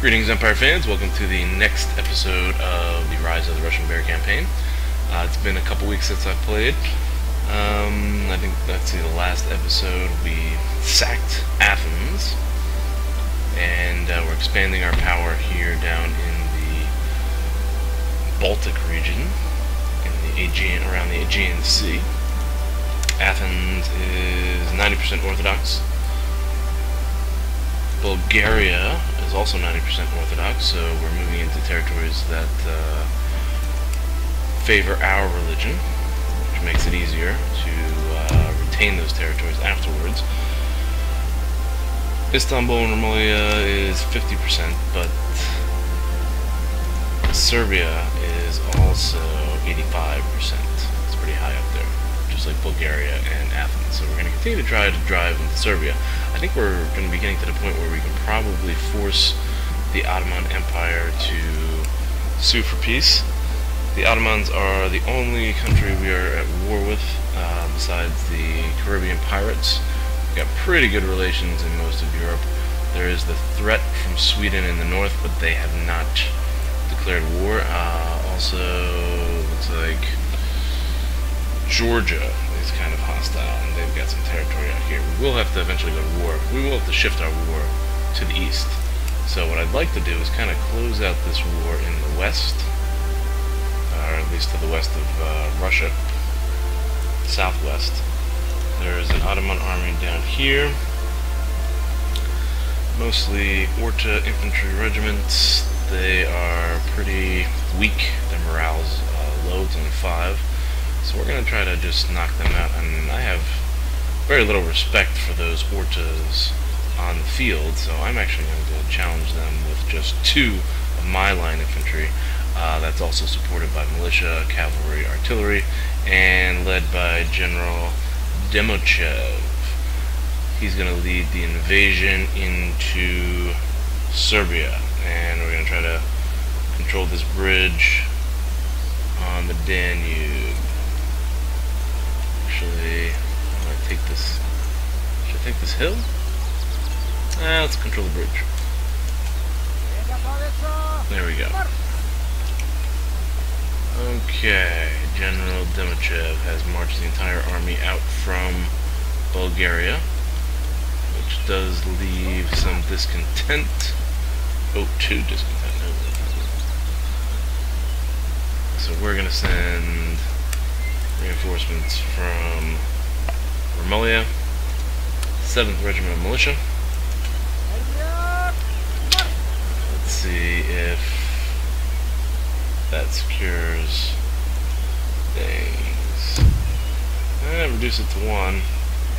Greetings, Empire fans. Welcome to the next episode of the Rise of the Russian Bear campaign. It's been a couple weeks since I've played. I think that's the last episode we sacked Athens, and we're expanding our power here down in the Baltic region, in the Aegean, around the Aegean Sea. Athens is 90% Orthodox. Bulgaria is also 90% Orthodox, so we're moving into territories that favor our religion, which makes it easier to retain those territories afterwards. Istanbul and Romalia is 50%, but Serbia is also 85%. It's pretty high up there, just like Bulgaria and Athens. So we're going to continue to try to drive into Serbia. I think we're going to be getting to the point where we can probably force the Ottoman Empire to sue for peace. The Ottomans are the only country we are at war with, besides the Caribbean pirates. We've got pretty good relations in most of Europe. There is the threat from Sweden in the north, but they have not declared war. Also, looks like Georgia is kind of hostile, and they've got some territory out here. We will have to eventually go to war. We will have to shift our war to the east. So what I'd like to do is kind of close out this war in the west, or at least to the west of Russia, southwest. There is an Ottoman army down here, mostly Orta infantry regiments. They are pretty weak. Their morale's low, it's only 5. So we're going to try to just knock them out, and I have very little respect for those Ortas on the field, so I'm actually going to challenge them with just 2 of my line infantry. That's also supported by militia, cavalry, artillery, and led by General Demochev. He's going to lead the invasion into Serbia, and we're going to try to control this bridge on the Danube. Actually, I'm going to take this. Should I take this hill? Let's control the bridge. There we go. Okay, General Demochev has marched the entire army out from Bulgaria, which does leave some discontent. Oh, 2 discontent. So we're going to send reinforcements from Romalia, 7th Regiment of Militia. Let's see if that secures things. Reduce it to 1,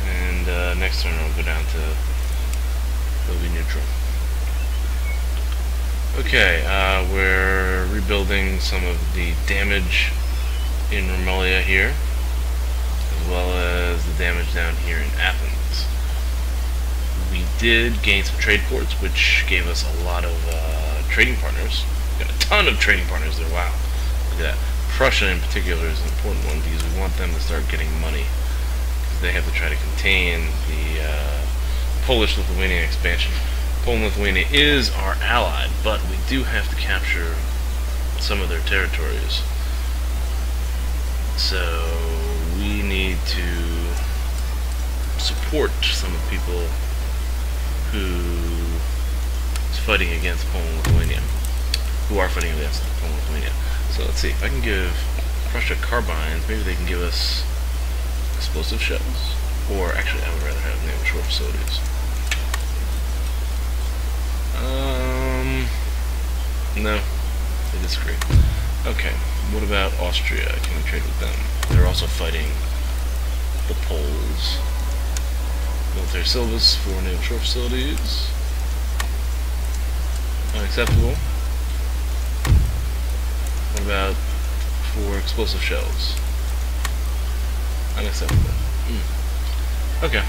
and next turn I'll go down to it'll be neutral. Okay, we're rebuilding some of the damage in Romalia here, as well as the damage down here in Athens. We did gain some trade ports, which gave us a lot of trading partners. We got a ton of trading partners there. Wow, look at that. Prussia in particular is an important one because we want them to start getting money, because they have to try to contain the Polish-Lithuanian expansion. Poland and Lithuania is our ally, but we do have to capture some of their territories. So we need to support some of the people who is fighting against Poland and Lithuania, who are fighting against Poland and Lithuania. So let's see, if I can give Prussia carbines, maybe they can give us explosive shells. Or actually, I would rather have naval shore facilities. No, they disagree. Okay, what about Austria? Can we trade with them? They're also fighting the Poles. Military syllabus for naval shore facilities. Unacceptable. What about for explosive shells? Unacceptable. Okay.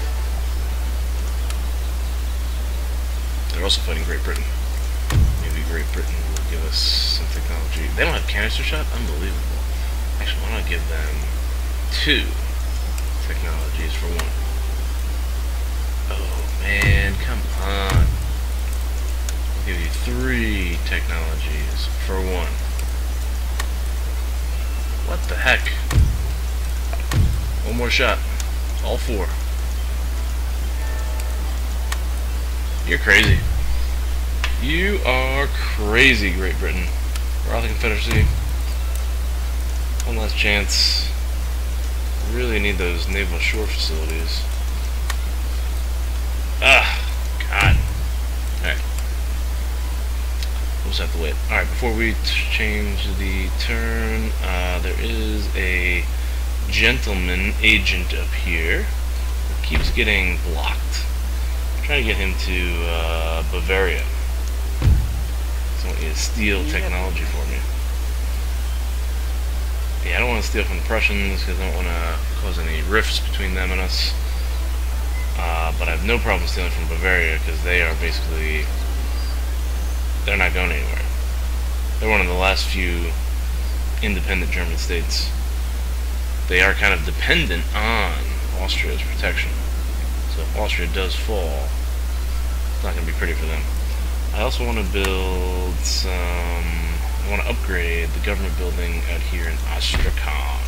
They're also fighting Great Britain. Maybe Great Britain will give us some technology. They don't have canister shot? Unbelievable. Actually, why don't I give them 2 technologies for 1? Oh man, come on. I'll give you 3 technologies for 1. What the heck? One more shot. All 4. You're crazy. You are crazy, Great Britain. We're out the Confederacy. One last chance. We really need those naval shore facilities. Ah, God. Alright. We'll just have to wait. Alright, before we change the turn, there is a gentleman agent up here who keeps getting blocked. I'm trying to get him to Bavaria. So I want you to steal technology for me. Yeah, I don't want to steal from the Prussians because I don't want to cause any rifts between them and us. But I have no problem stealing from Bavaria because they are basically... they're not going anywhere. They're one of the last few independent German states. They are kind of dependent on Austria's protection. So if Austria does fall, it's not going to be pretty for them. I also want to build some... I want to upgrade the government building out here in Astrakhan.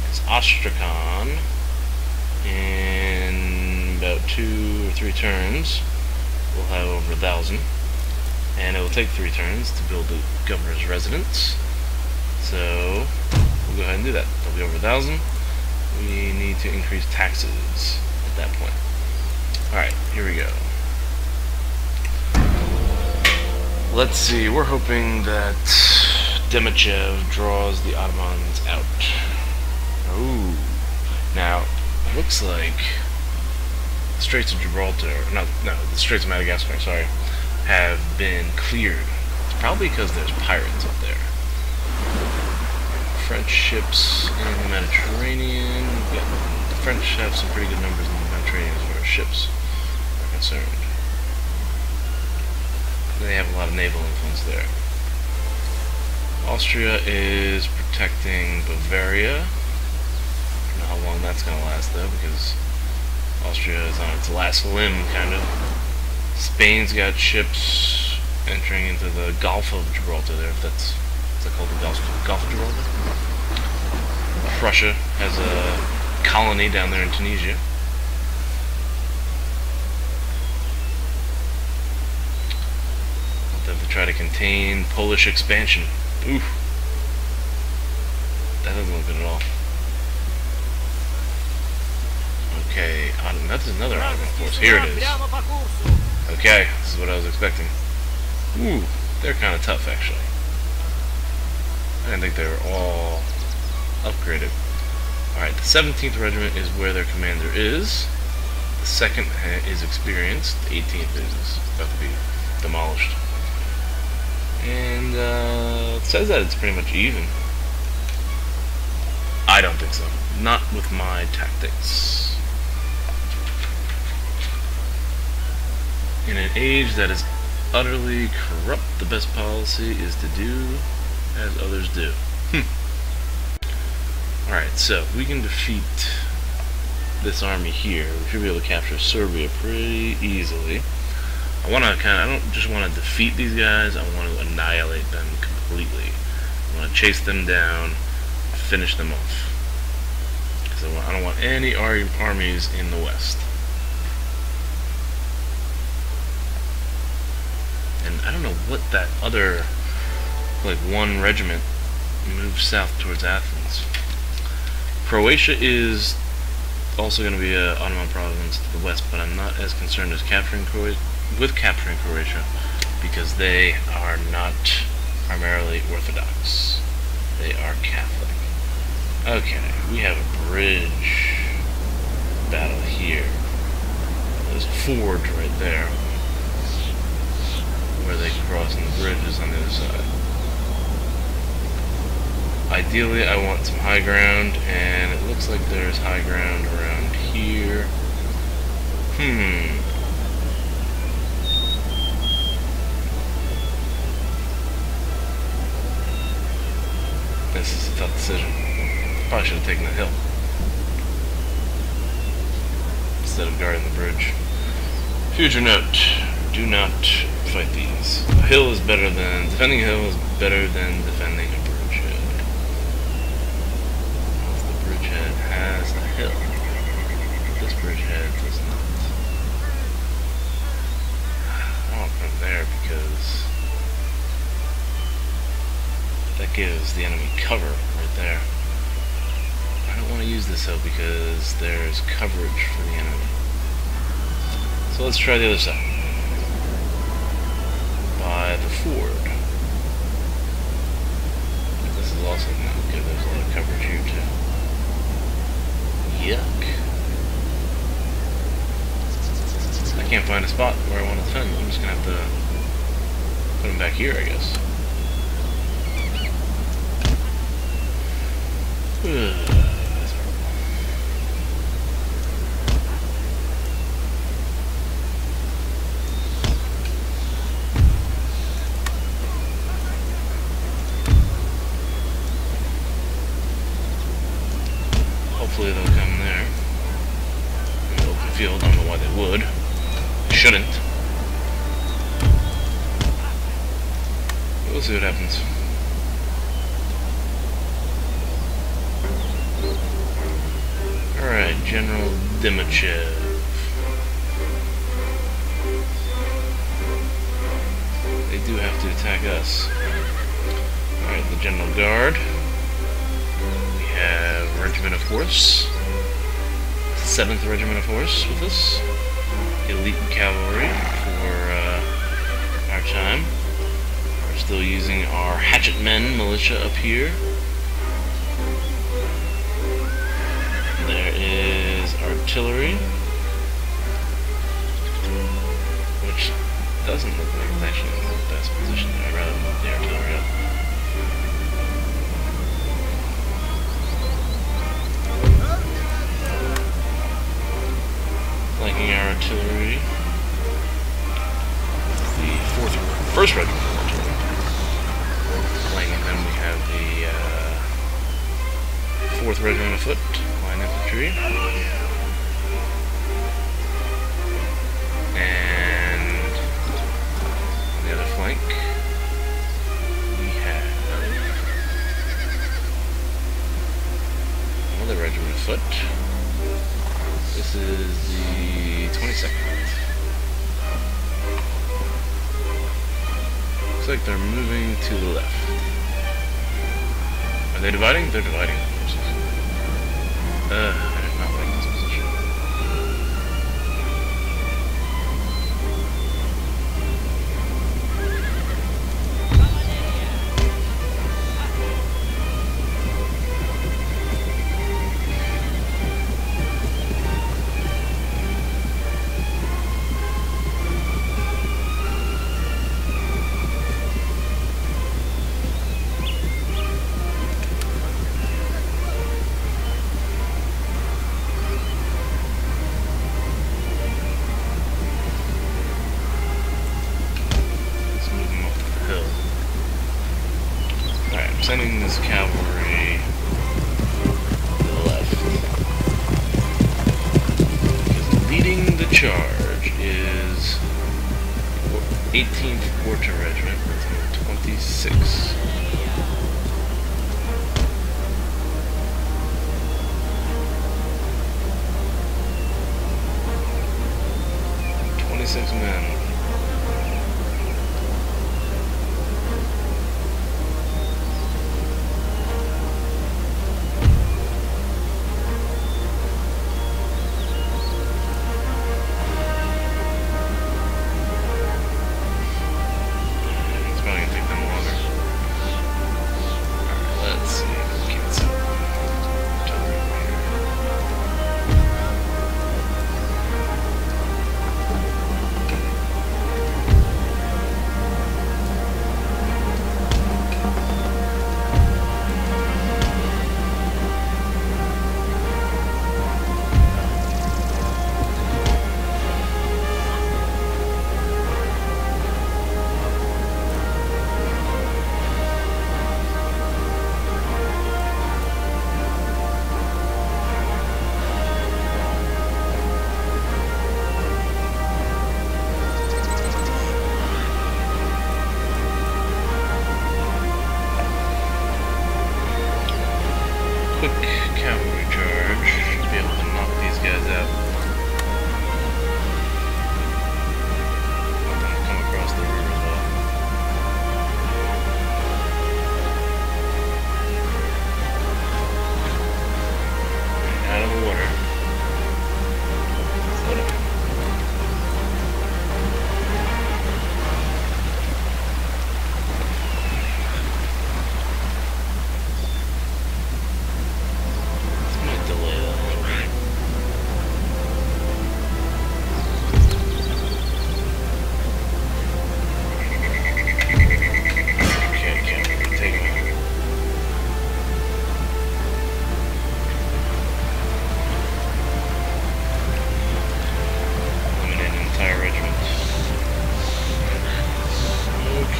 Because Astrakhan, in about 2 or 3 turns, will have over 1,000. And it will take 3 turns to build the governor's residence. So, we'll go ahead and do that. It'll be over 1,000. We need to increase taxes at that point. Alright, here we go. Let's see, we're hoping that Demichev draws the Ottomans out. Ooh. Now, it looks like the Straits of Gibraltar, no, the Straits of Madagascar, sorry, have been cleared. It's probably because there's pirates up there. French ships in the Mediterranean. Yeah, the French have some pretty good numbers in the Mediterranean as far as ships are concerned. They have a lot of naval influence there. Austria is protecting Bavaria. I don't know how long that's going to last though, because Austria is on its last limb, kind of. Spain's got ships entering into the Gulf of Gibraltar there, if that's called the Gulf of Gibraltar. Prussia has a colony down there in Tunisia. Want them to try to contain Polish expansion. Oof. That doesn't look good at all. Okay, that's another Ottoman force. Here it is. Okay, this is what I was expecting. Ooh, they're kind of tough, actually. I didn't think they were all upgraded. Alright, the 17th Regiment is where their commander is. The 2nd is experienced. The 18th is about to be demolished. And it says that it's pretty much even. I don't think so. Not with my tactics. In an age that is utterly corrupt, the best policy is to do as others do. Alright, so we can defeat this army here. We should be able to capture Serbia pretty easily. I don't just want to defeat these guys, I want to annihilate them completely. I want to chase them down, finish them off. Because I don't want any armies in the west. And I don't know what that other, like, 1 regiment moved south towards Athens. Croatia is also going to be an Ottoman province to the west, but I'm not as concerned as capturing Croatia because they are not primarily Orthodox. They are Catholic. Okay, we have a bridge battle here. There's a forge right there where they cross, and the bridge is on the other side. Ideally, I want some high ground, and it looks like there's high ground around here. This is a tough decision. Probably should have taken the hill instead of guarding the bridge. Future note: do not fight these. better than defending a hill is better than defending a bridgehead. The bridgehead has a hill. This bridgehead does not. I don't put him there because that gives the enemy cover right there. I don't want to use this hill because there's coverage for the enemy. So let's try the other side. By the ford. This is also not good. There's a lot of coverage here too. Yuck. I can't find a spot where I want to defend. I'm just gonna have to put him back here, I guess. That's horrible. Hopefully they'll come there. In the open field, I don't know why they would. They shouldn't. But we'll see what happens. Alright, General Dimichev. They do have to attack us. Alright, the General Guard. We have Regiment of Horse. 7th Regiment of Horse with us. Elite Cavalry for our time. We're still using our Hatchetmen militia up here. There is artillery, which doesn't look like it's actually in the best position there. I'd rather move the artillery up. Flanking our artillery, the 1st Regiment of Artillery. Flanking them, we have the 4th Regiment of Foot. Infantry, and on the other flank we have another regiment of foot. This is the 22nd. Looks like they're moving to the left. Are they dividing? They're dividing. I did not like this position. Sending this cavalry to the left. Because leading the charge is 18th Quarter Regiment, that's number 26. Men.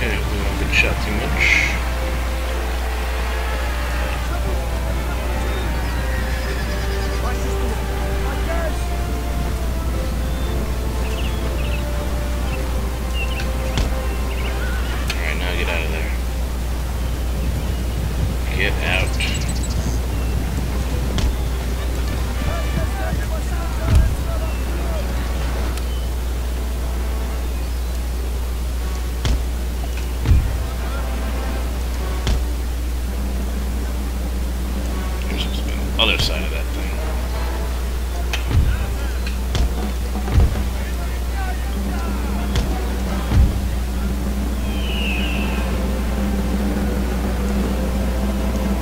Okay, we won't get shot too much. Alright, now get out of there. Get out. Other side of that thing.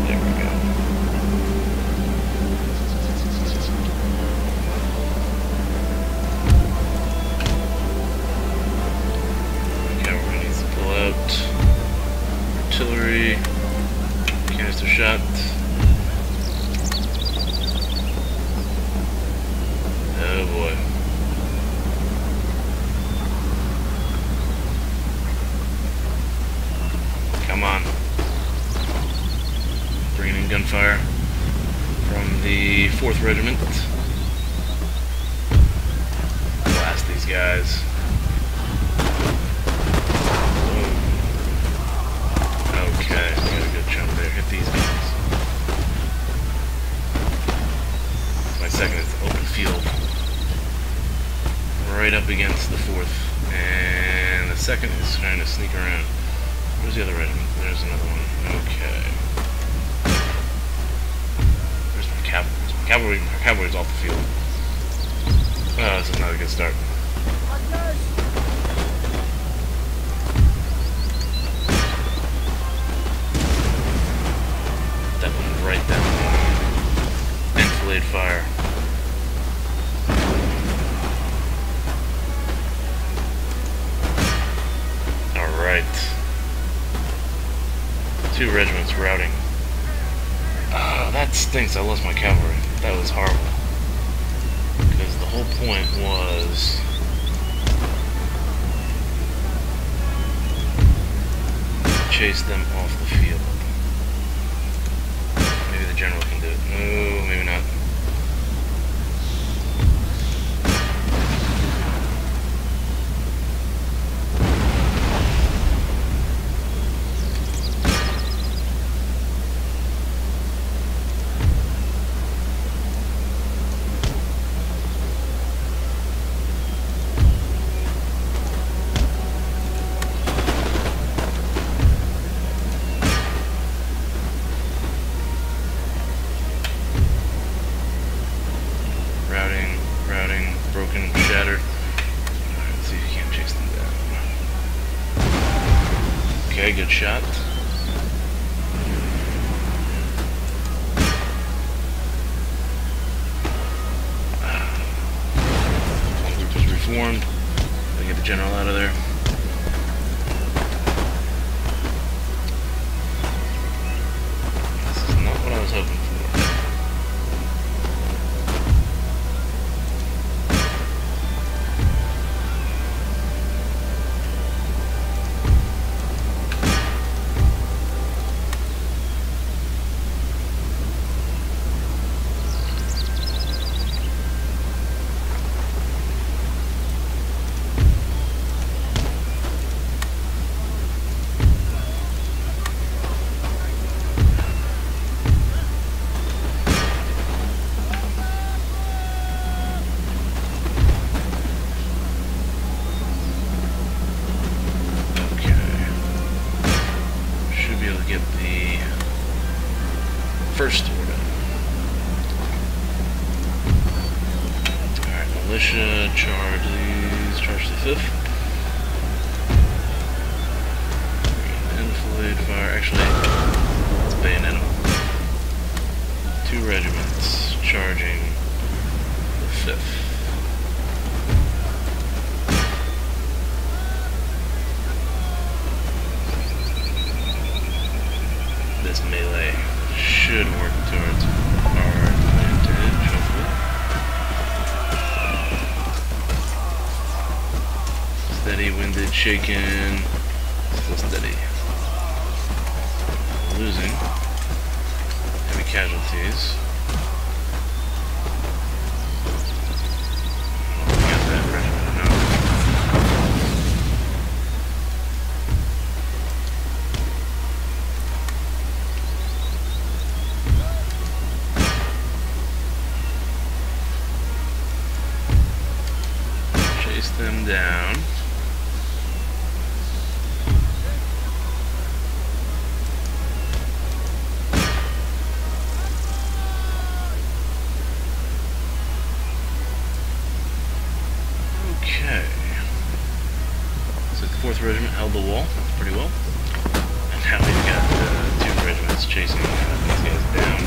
There we go. Okay, we're gonna need to pull out artillery, canister shot. Oh boy. Come on. Bringing in gunfire from the 4th Regiment. Blast these guys. Okay, we got a good chunk there. Hit these guys. My second is open field. Right up against the 4th, and the 2nd is trying to sneak around. Where's the other regiment? There's another one. Okay. Where's my cavalry? My cavalry's off the field. Oh, this is not a good start. That one right down. Enfilade fire. Alright. 2 regiments routing. That stinks. I lost my cavalry. That was horrible. Because the whole point was chase them off the field. Maybe the general can do it. No, maybe not. Broken, shattered. Alright, let's see if you can't chase them down. Okay, good shot. One group is reformed. Gotta get the general out of there. This is not what I was hoping for. Get the first order. Alright, militia, charge these, charge the 5th. Enfilade fire, actually, let's bayonet them. 2 regiments charging the 5th. This melee should work towards our advantage, hopefully. Steady, winded, shaken. Still steady. Losing heavy casualties. Got that regiment enough. Chase them down. Okay. So the 4th Regiment held the wall pretty well. And now we've got 2 regiments chasing these guys down.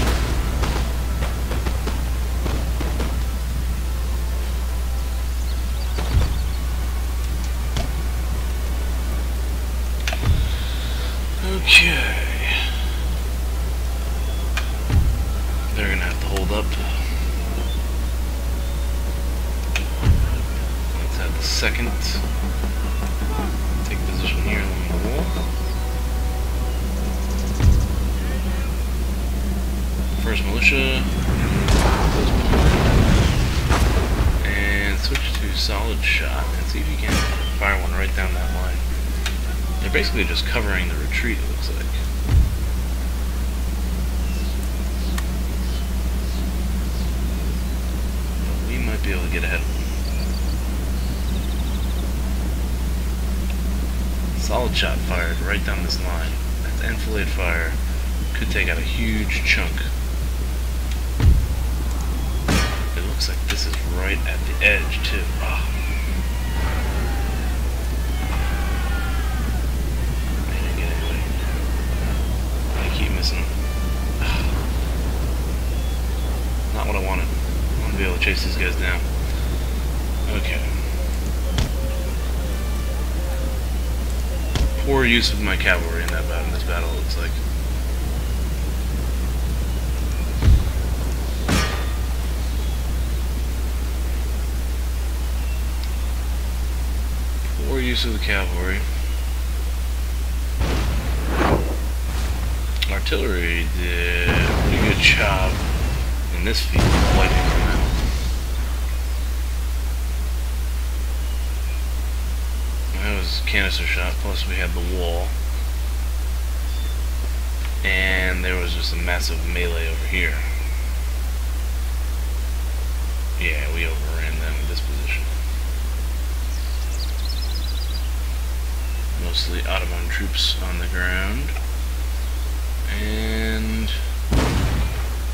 Okay. They're gonna have to hold up. Let's have the 2nd take position here along the wall. 1st Militia. And switch to solid shot and see if you can fire one right down that line. They're basically just covering the retreat, it looks like. But we might be able to get ahead of them. Solid shot fired right down this line. That's enfilade fire. Could take out a huge chunk. It looks like this is right at the edge, too. Oh. Not what I wanted. I want to be able to chase these guys down. Okay. Poor use of my cavalry in this battle, it looks like. Poor use of the cavalry. Artillery did a pretty good job in this field, wiping them out. That was canister shot, plus we had the wall. And there was just a massive melee over here. Yeah, we overran them in this position. Mostly Ottoman troops on the ground. And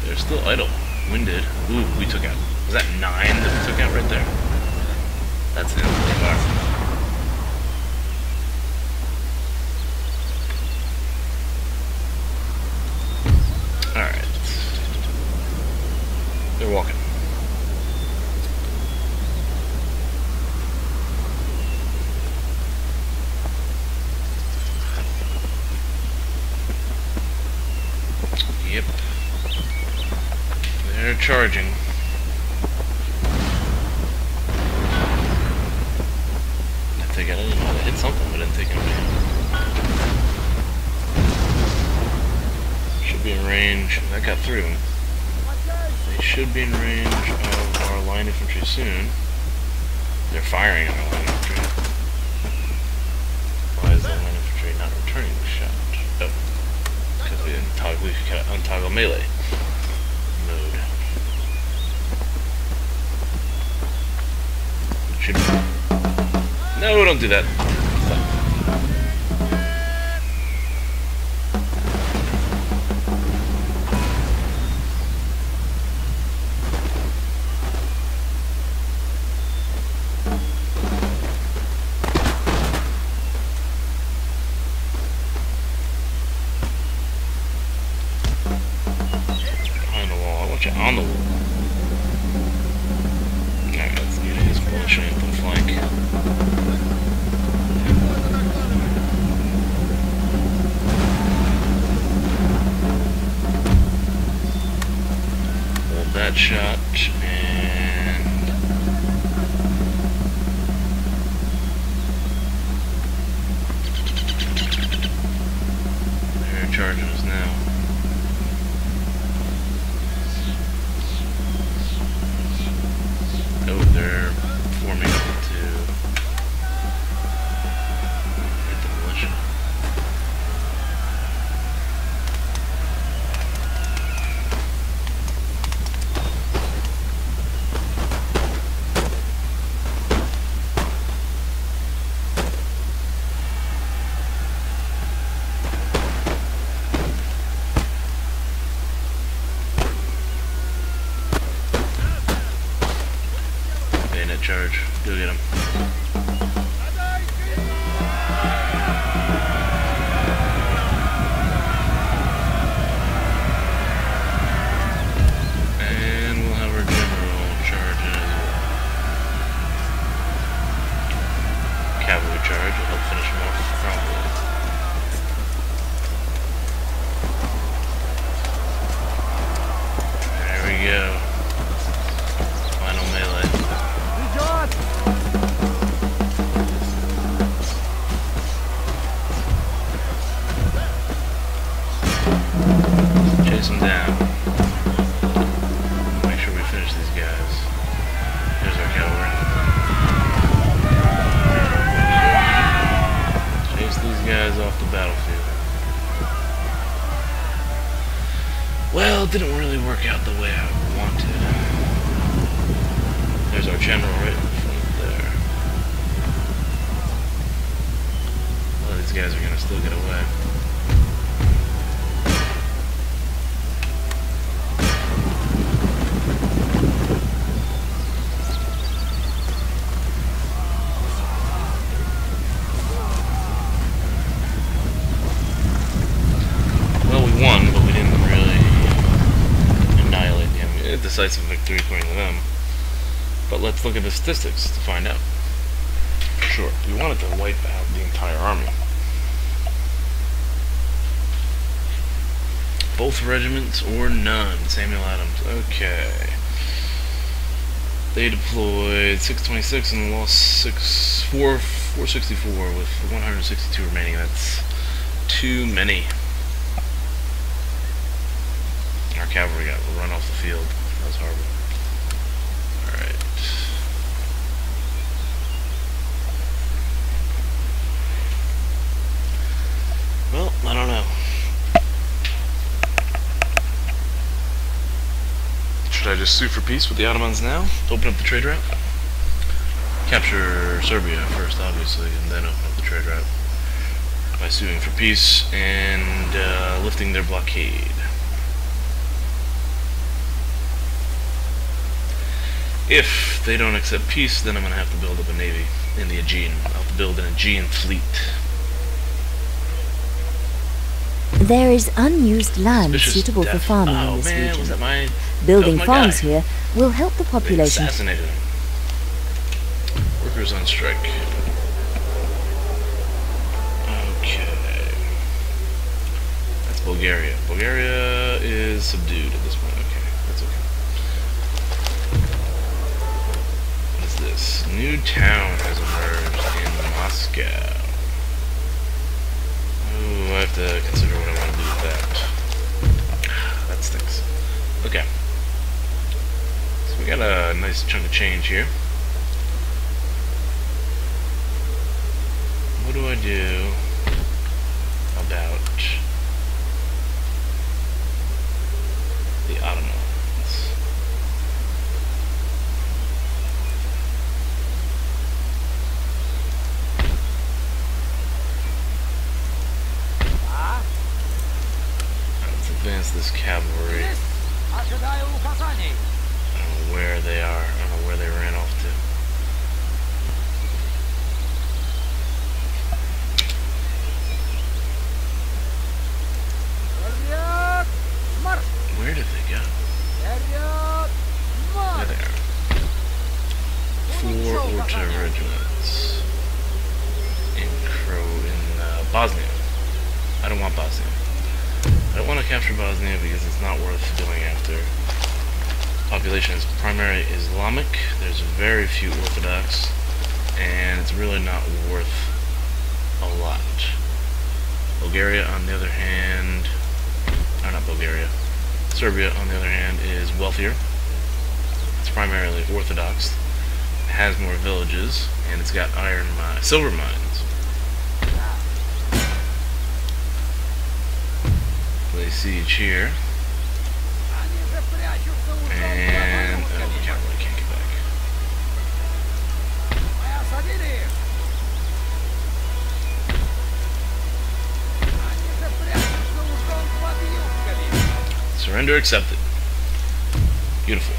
they're still idle. Winded. Ooh, we took out. Was that 9 that we took out right there? That's an infantry fire. Alright. They're walking. Yep. They're charging. I think I didn't know how to hit something, but I didn't think I would. Should be in range. That got through. They should be in range of our line infantry soon. They're firing on our line infantry. Why is the line infantry not returning the shot? Oh. Because we didn't untoggle melee mode. No, don't do that. Stop. Behind the wall. I want you on the wall. Alright, let's do this bullshit on the flank. charge. Go get him. And we'll have our general charge in as well. Cavalry charge will help finish him off, probably. There we go. Final melee. Chase them down. Make sure we finish these guys. There's our cavalry. Chase these guys off the battlefield. Well, it didn't really work out the way I wanted. There's our general right in front there. Well, these guys are gonna still get away. Well, we won, but we didn't really annihilate them. A decisive victory according to them. But let's look at the statistics to find out. Sure, we wanted to wipe out the entire army. Both regiments or none. Samuel Adams. Okay. They deployed 626 and lost 464 with 162 remaining. That's too many. Our cavalry got run off the field. That was horrible. Alright. Well, I don't know. Should I just sue for peace with the Ottomans now? Open up the trade route? Capture Serbia first, obviously, and then open up the trade route by suing for peace and lifting their blockade. If they don't accept peace, then I'm going to have to build up a navy in the Aegean. I'll have to build an Aegean fleet. There is unused land Suspicious suitable for death. farming Oh, in this man, region. was that my... Building that was my farms guy. here will help the They population. assassinated him. Workers on strike. Okay. That's Bulgaria. Bulgaria is subdued at this point. Okay, that's okay. What is this? New town has emerged in Moscow. Ooh, I have to consider what I want to do with that. That stinks. Okay. So we got a nice chunk of change here. What do I do about the Ottomans? Let's advance this cavalry. I don't know where they are. I don't know where they ran off to. Where did they go? There they are. 4 Orta regiments in Bosnia. I don't want Bosnia. I don't want to capture Bosnia because it's not worth going after. Population is primarily Islamic. There's very few Orthodox, and it's really not worth a lot. Bulgaria, on the other hand, or not Bulgaria, Serbia, on the other hand, is wealthier. It's primarily Orthodox. It has more villages, and it's got silver mines. Lay siege here. And the cavalry can't get back. Surrender accepted. Beautiful.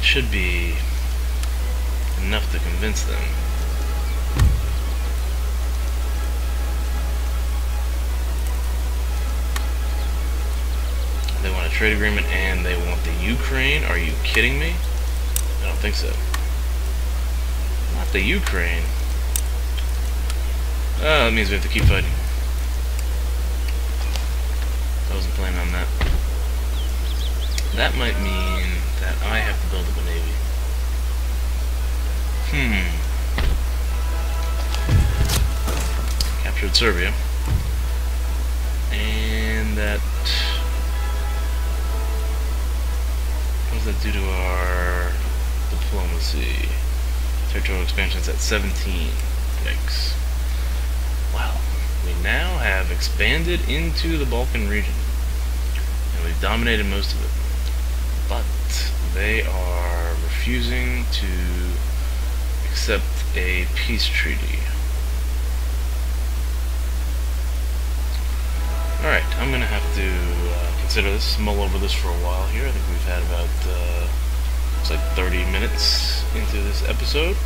should be enough to convince them. They want a trade agreement and they want the Ukraine. Are you kidding me? I don't think so. Not the Ukraine. Oh, that means we have to keep fighting. I wasn't planning on that. That might mean that I have to build up a navy. Captured Serbia. And that... what does that do to our diplomacy? Territorial expansion is at 17. Yikes. Wow. We now have expanded into the Balkan region. And we've dominated most of it. But they are refusing to accept a peace treaty. Alright, I'm going to have to consider this, mull over this for a while here. I think we've had about, looks like 30 minutes into this episode.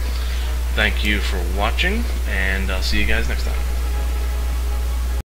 Thank you for watching, and I'll see you guys next time.